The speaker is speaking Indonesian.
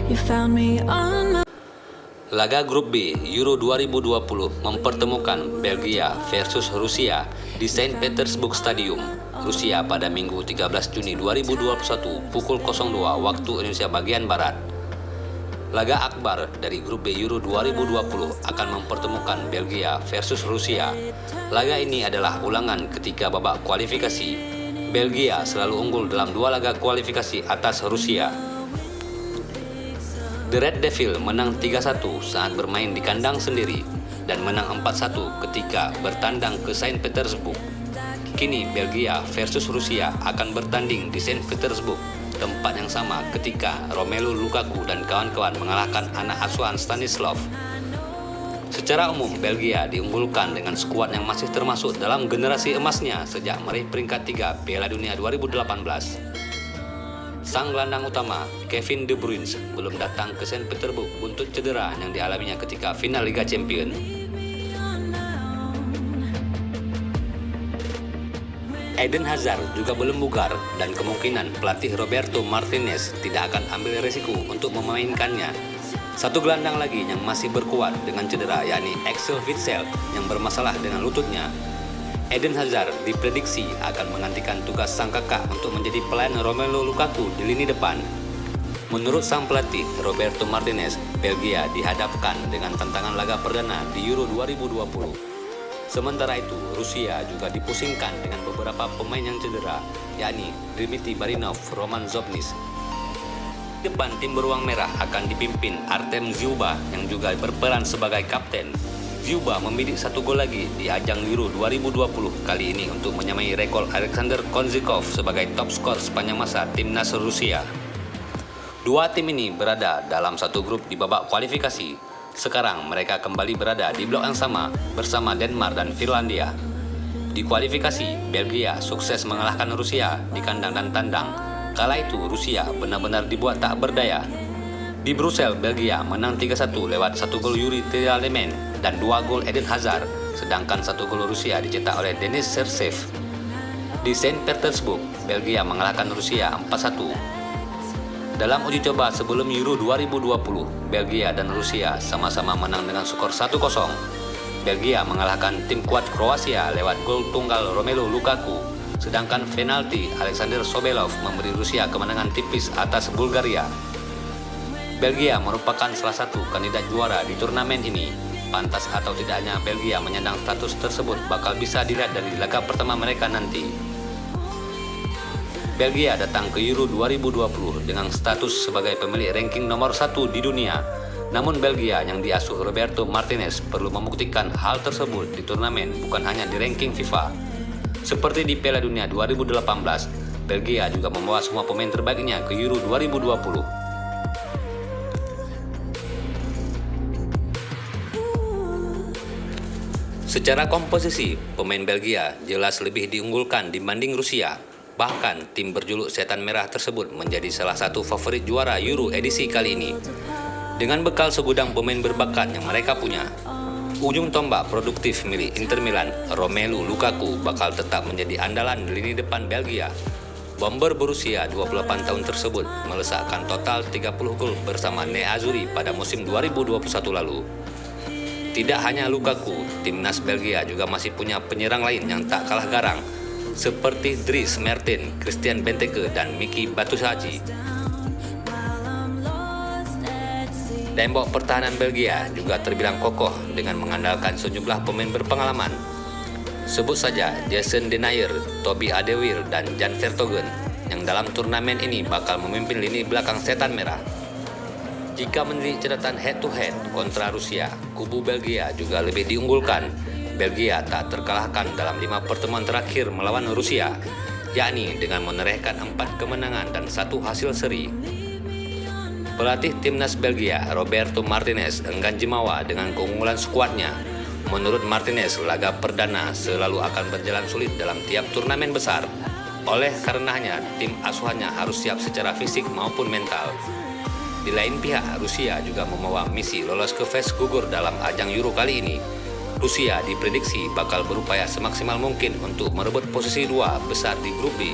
You found me on my Laga Grup B Euro 2020 mempertemukan Belgia versus Rusia di Saint Petersburg Stadium, Rusia pada Minggu 13 Juni 2021 pukul 02 waktu Indonesia bagian Barat. Laga akbar dari Grup B Euro 2020 akan mempertemukan Belgia versus Rusia. Laga ini adalah ulangan ketika babak kualifikasi. Belgia selalu unggul dalam dua laga kualifikasi atas Rusia. The Red Devil menang 3-1 saat bermain di kandang sendiri dan menang 4-1 ketika bertandang ke Saint Petersburg. Kini Belgia versus Rusia akan bertanding di Saint Petersburg, tempat yang sama ketika Romelu Lukaku dan kawan-kawan mengalahkan anak asuhan Stanislav. Secara umum, Belgia diunggulkan dengan skuad yang masih termasuk dalam generasi emasnya sejak meraih peringkat 3 Piala Dunia 2018. Sang gelandang utama, Kevin De Bruyne, belum datang ke Saint Petersburg buntut cedera yang dialaminya ketika final Liga Champions. Eden Hazard juga belum bugar dan kemungkinan pelatih Roberto Martinez tidak akan ambil risiko untuk memainkannya. Satu gelandang lagi yang masih berkuat dengan cedera yakni Axel Witsel yang bermasalah dengan lututnya. Eden Hazard diprediksi akan menggantikan tugas sang kakak untuk menjadi pelayan Romelu Lukaku di lini depan. Menurut sang pelatih Roberto Martinez, Belgia dihadapkan dengan tantangan laga perdana di Euro 2020. Sementara itu, Rusia juga dipusingkan dengan beberapa pemain yang cedera, yakni Dmitry Barinov, Roman Zobnis. Depan tim beruang merah akan dipimpin Artem Zyuba yang juga berperan sebagai kapten. Zyuba membidik satu gol lagi di ajang Euro 2020 kali ini untuk menyamai rekor Alexander Konzikov sebagai top skor sepanjang masa timnas Rusia. Dua tim ini berada dalam satu grup di babak kualifikasi. Sekarang mereka kembali berada di blok yang sama bersama Denmark dan Finlandia. Di kualifikasi, Belgia sukses mengalahkan Rusia di kandang dan tandang. Kala itu Rusia benar-benar dibuat tak berdaya. Di Brussels, Belgia menang 3-1 lewat satu gol Yuri Tielemans dan 2 gol Eden Hazard, sedangkan 1 gol Rusia dicetak oleh Denis Sersev. Di Saint Petersburg, Belgia mengalahkan Rusia 4-1. Dalam uji coba sebelum Euro 2020, Belgia dan Rusia sama-sama menang dengan skor 1-0. Belgia mengalahkan tim kuat Kroasia lewat gol tunggal Romelu Lukaku, sedangkan penalti Alexander Sobelov memberi Rusia kemenangan tipis atas Bulgaria. Belgia merupakan salah satu kandidat juara di turnamen ini. Pantas atau tidaknya Belgia menyandang status tersebut bakal bisa dilihat dari laga pertama mereka nanti. Belgia datang ke Euro 2020 dengan status sebagai pemilik ranking nomor 1 di dunia. Namun Belgia yang diasuh Roberto Martinez perlu membuktikan hal tersebut di turnamen, bukan hanya di ranking FIFA. Seperti di Piala Dunia 2018, Belgia juga membawa semua pemain terbaiknya ke Euro 2020. Secara komposisi, pemain Belgia jelas lebih diunggulkan dibanding Rusia. Bahkan, tim berjuluk Setan Merah tersebut menjadi salah satu favorit juara Euro edisi kali ini. Dengan bekal segudang pemain berbakat yang mereka punya, ujung tombak produktif milik Inter Milan, Romelu Lukaku bakal tetap menjadi andalan di lini depan Belgia. Bomber berusia 28 tahun tersebut melesakkan total 30 gol bersama Nerazzurri pada musim 2021 lalu. Tidak hanya Lukaku, timnas Belgia juga masih punya penyerang lain yang tak kalah garang, seperti Dries Mertens, Christian Benteke, dan Miki Batshuayi. Tembok pertahanan Belgia juga terbilang kokoh dengan mengandalkan sejumlah pemain berpengalaman. Sebut saja Jason Denayer, Toby Alderweireld, dan Jan Vertonghen yang dalam turnamen ini bakal memimpin lini belakang Setan Merah. Jika menilik catatan head-to-head kontra Rusia, kubu Belgia juga lebih diunggulkan. Belgia tak terkalahkan dalam 5 pertemuan terakhir melawan Rusia, yakni dengan menorehkan 4 kemenangan dan 1 hasil seri. Pelatih timnas Belgia, Roberto Martinez, enggan jemawa dengan keunggulan skuadnya. Menurut Martinez, laga perdana selalu akan berjalan sulit dalam tiap turnamen besar. Oleh karenanya, tim asuhannya harus siap secara fisik maupun mental. Di lain pihak, Rusia juga membawa misi lolos ke fase gugur dalam ajang Euro kali ini. Rusia diprediksi bakal berupaya semaksimal mungkin untuk merebut posisi 2 besar di grup B.